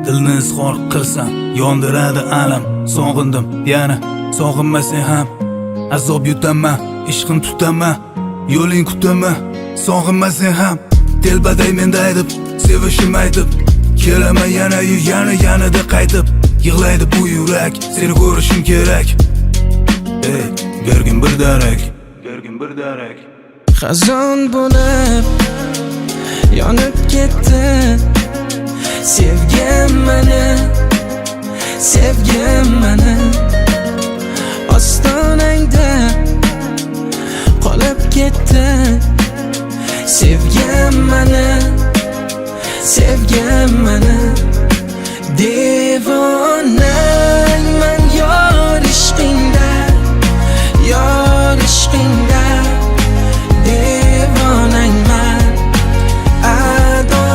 Dilni izhor qilsam yondiradi alam. Sog'indim yana sog'inmasang ham azob yutaman, ishqim tutaman, yo'ling kutaman. Sog'inmasang ham telbaday menda aytib, sevishim aytib, kelaman yana-yu yanada qaytib. Yig'laydi bu yurak, seni ko'rishim kerak. Ey, bergin bir darak. Xazon bo'lib yonib ketdi sevgim meni ostonangda qolib ketdi sevgim meni devonangman yor ishqingda devonangman ado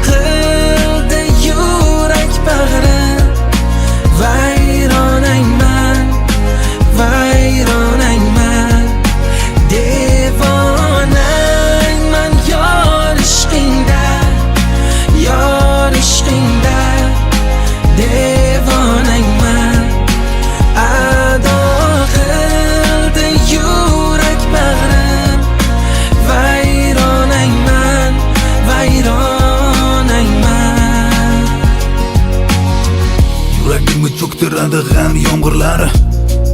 qildi yurak bag'rim vayronangman devonangman yor ishqingda devonangman ado qildi yurak bag'rim vayronangman Yuragimni cho'ktiradi g'am yomg'irlari.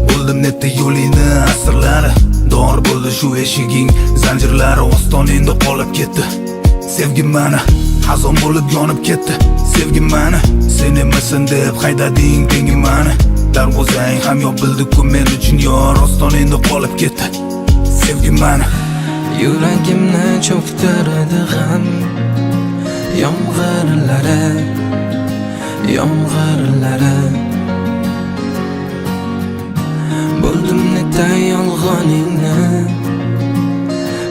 Bo'ldim netda yo'lingni asrlari. Dor bo'ldi shu eshiging zanjirlari. Ostoningda qolib ketdi sevgim meni, xazon bo'lib yonib ketdi sevgim meni. Sen emasan deb haydading tengim meni. Darvozang ham yopildi-ku men uchun yor. Ostoningda qolib ketdi sevgim meni. Yuragimni cho'ktiradi g'am yomg'irlari Bo'ldim netda yolg'oningni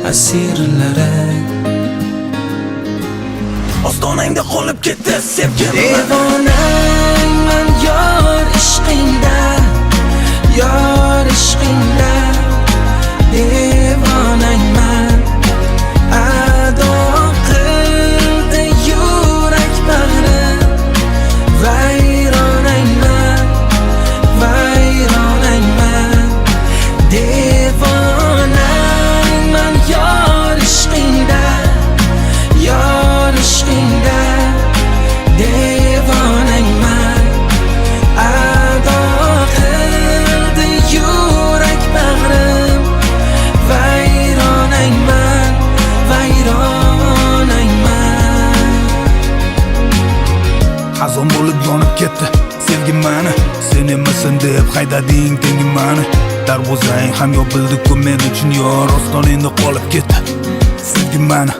asirlari. Ostonangda qolib ketdi sevgim meni. Devonangman yor ishqingda devonangman ado qildi yurak bag'rim vayronangman devonangman yor ishqingda devonangman ado qildi yurak bag'rim vayronangman Xazon bo'lib yonib ketdi sevgim meni. Sen emasan deb haydading tengim meni. Darvozang ham yopildi-ku men uchun yor. Ostoningda qolib ketdi sevgim meni.